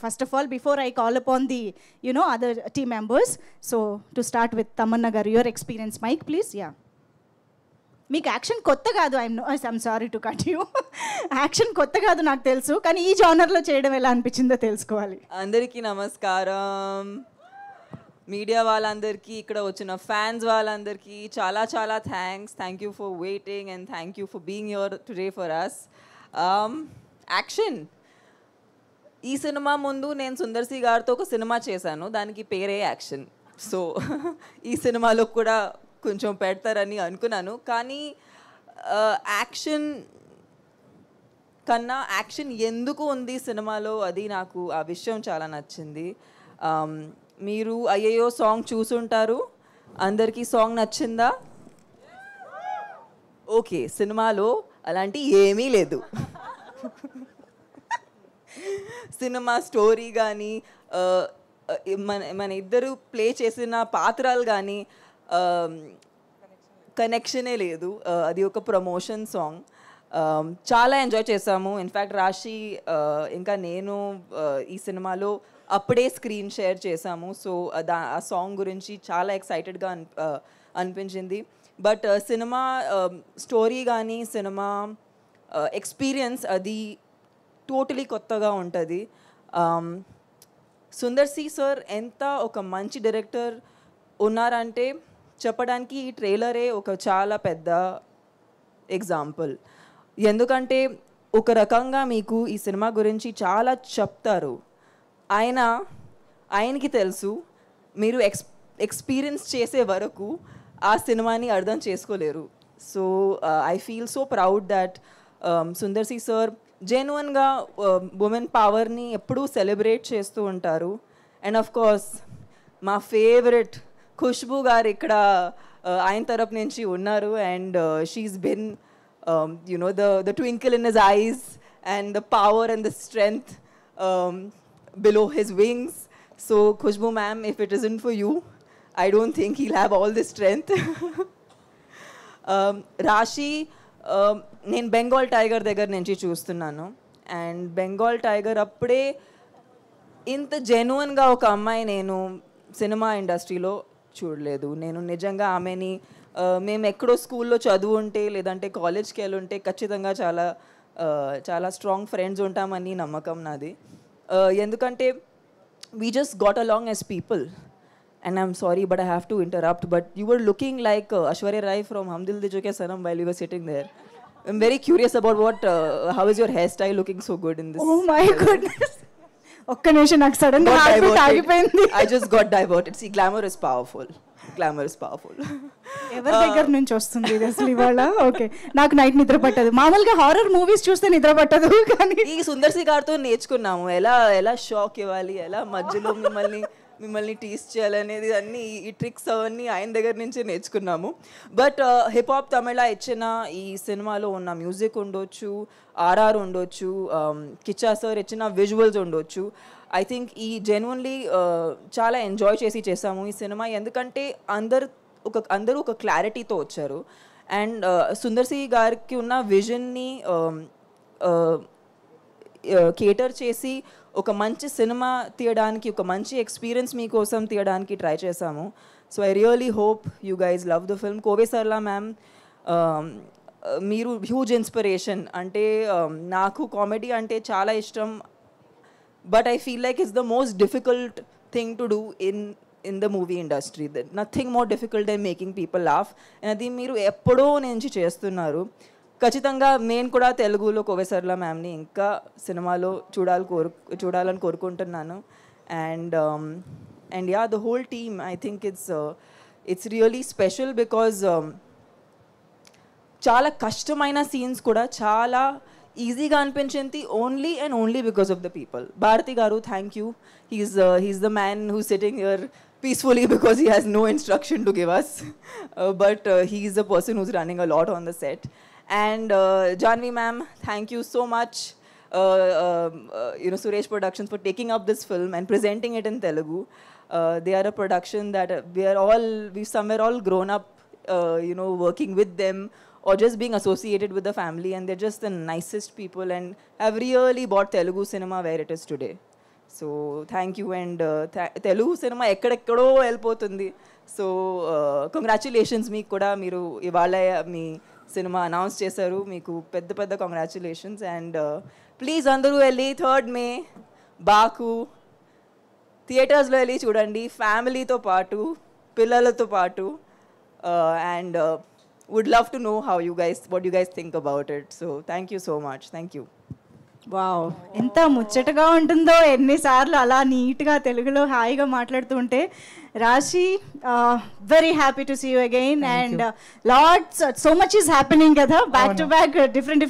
First of all, before I call upon the, other team members, so to start with Tamanna garu, your experience. Mike, please, yeah. మీకు action కొత్త కాదు, I'm sorry to cut you. Action కొత్త కాదు నాకు తెలుసు, కానీ ఈ జానర్లో చేయడం ఎలా అనిపించిందో తెలుసుకోవాలి. అందరికీ నమస్కారం. మీడియా వాళ్ళందరికీ, ఇక్కడ వచ్చిన ఫ్యాన్స్ వాళ్ళందరికీ చాలా చాలా thank you for waiting and thank you for being here today for us. Action, ఈ సినిమా ముందు నేను సుందర్ సి గారితో ఒక సినిమా చేశాను, దానికి పేరే యాక్షన్. సో ఈ సినిమాలో కూడా కొంచెం పెడతారని అనుకున్నాను, కానీ యాక్షన్ కన్నా యాక్షన్ ఎందుకు ఉంది సినిమాలో, అది నాకు ఆ విషయం చాలా నచ్చింది. మీరు అయ్యయ్యో సాంగ్ చూసుంటారు, అందరికీ సాంగ్ నచ్చిందా? ఓకే, సినిమాలో అలాంటి ఏమీ లేదు. సినిమా స్టోరీ కానీ మన ఇద్దరు ప్లే చేసిన పాత్రలు కానీ కనెక్షనే లేదు. అది ఒక ప్రమోషన్ సాంగ్. చాలా ఎంజాయ్ చేసాము. ఇన్ఫ్యాక్ట్ రాశి ఇంకా నేను ఈ సినిమాలో అప్పుడే స్క్రీన్ షేర్ చేసాము. సో ఆ సాంగ్ గురించి చాలా ఎక్సైటెడ్గా అనిపించింది. బట్ సినిమా స్టోరీ కానీ సినిమా ఎక్స్పీరియన్స్ అది టోటలీ కొత్తగా ఉంటుంది. సుందర్ సి సార్ ఎంత ఒక మంచి డైరెక్టర్ ఉన్నారంటే చెప్పడానికి ఈ ట్రైలరే ఒక చాలా పెద్ద ఎగ్జాంపుల్. ఎందుకంటే ఒక రకంగా మీకు ఈ సినిమా గురించి చాలా చెప్తారు, ఆయనకి తెలుసు, మీరు ఎక్స్పీరియన్స్ చేసే వరకు ఆ సినిమాని అర్థం చేసుకోలేరు. So I feel so proud that Sundar C sir జెన్యున్గా ఉమెన్ పవర్ని ఎప్పుడూ సెలబ్రేట్ చేస్తూ ఉంటారు. అండ్ ఆఫ్ కోర్స్ మా ఫేవరెట్ ఖుష్బూ గారు ఇక్కడ ఆయన తరపు నుంచి ఉన్నారు. And she's been the twinkle in his eyes and the power and the strength below his wings. So Khushbu ma'am, if it isn't for you, I don't think he'll have all the strength. రాశి, నేను Bengal tiger దగ్గర నుంచి చూస్తున్నాను. And Bengal tiger అప్పుడే ఇంత జెన్యున్గా ఒక అమ్మాయి నేను సినిమా ఇండస్ట్రీలో చూడలేదు. నేను నిజంగా ఆమెని మేము ఎక్కడో స్కూల్లో చదువు ఉంటే లేదంటే కాలేజ్కి వెళ్ళి ఉంటే ఖచ్చితంగా చాలా చాలా స్ట్రాంగ్ ఫ్రెండ్స్ ఉంటామని నమ్మకం నాది. ఎందుకంటే we just got along as people. And I'm sorry but I have to interrupt, but you were looking like Aishwarya Rai from Hum Dil De Chuke Sanam while you were sitting there. I'm very curious about how is your hairstyle looking so good in this? Oh my goodness. ఒక్క నిమిషం, నాకు sudden గా ఆగిపోయింది. I just got diverted. See, glamour is powerful. ఎవరి దగ్గర నుంచి వస్తుంది ఇది అసలు ఇవాళ? ఓకే, నాకు నైట్ నిద్ర పట్టదు. మామూలుగా హారర్ మూవీస్ చూస్తే నిద్ర పట్టదు, కానీ ఈ సుందర్ సి గారితో నేర్చుకున్నాము ఎలా షాక్ ఇవ్వాలి, ఎలా మధ్యలో మిమ్మల్ని టీస్ చేయాలనేది అన్నీ ఈ ట్రిక్స్ అవన్నీ ఆయన దగ్గర నుంచి నేర్చుకున్నాము. బట్ హిప్ హాప్ తమిళ ఇచ్చిన ఈ సినిమాలో ఉన్న మ్యూజిక్ ఉండొచ్చు, ఆర్ఆర్ ఉండొచ్చు, కిచ్చా సార్ ఇచ్చిన విజువల్స్ ఉండొచ్చు. ఐ థింక్ ఈ జెన్యున్లీ చాలా ఎంజాయ్ చేసాము ఈ సినిమా. ఎందుకంటే అందరూ ఒక క్లారిటీతో వచ్చారు. అండ్ సుందర్ సి గారికి ఉన్న విజన్ని కేటర్ చేసి ఒక మంచి సినిమా తీయడానికి, ఒక మంచి ఎక్స్పీరియన్స్ మీకోసం తీయడానికి ట్రై చేసాము. So I really hope you guys love the film. Kovai Sarala ma'am, మీరు హ్యూజ్ ఇన్స్పిరేషన్. అంటే నాకు కామెడీ అంటే చాలా ఇష్టం, but I feel like it's the most difficult thing to do in the movie industry. Nothing more difficult than making people laugh. And అది మీరు ఎప్పుడో నుంచి చేస్తున్నారు. ఖచ్చితంగా నేను కూడా తెలుగులో కోవే సర్లా మ్యామ్ని ఇంకా సినిమాలో చూడాలని కోరుకుంటున్నాను. And yeah, the whole team, I think it's really special because చాలా కష్టమైన సీన్స్ కూడా చాలా ఈజీగా అనిపించింది, only because of the people. Bharathi గారు, thank you. He's the man who sitting here peacefully because he has no instruction to give us, but he is the person who's running a lot on the set. And Janhvi ma'am, thank you so much, Suresh Productions, for taking up this film and presenting it in Telugu. They are a production that we've somewhere all grown up, working with them or just being associated with the family, and they're just the nicest people and have really brought Telugu cinema where it is today. So thank you. And Telugu cinema ఎక్కడెక్కడో వెళ్ళిపోతుంది. So congratulations మీకు కూడా. మీరు ఇవాళ మీ cinema announce చేశారు, మీకు పెద్ద పెద్ద కంగ్రాచులేషన్స్. అండ్ ప్లీజ్ అందరూ వెళ్ళి 3rd May బాకు థియేటర్స్లో వెళ్ళి చూడండి, ఫ్యామిలీతో పాటు, పిల్లలతో పాటు. And would love to know what you guys think about it. So thank you so much. Thank you. Wow, ఎంత ముచ్చటగా ఉంటుందో ఎన్నిసార్లు అలా నీట్గా తెలుగులో హాయిగా మాట్లాడుతూ ఉంటే. Raashi, very happy to see you again. And lots so much is happening కదా, బ్యాక్ టు బ్యాక్ డిఫరెంట్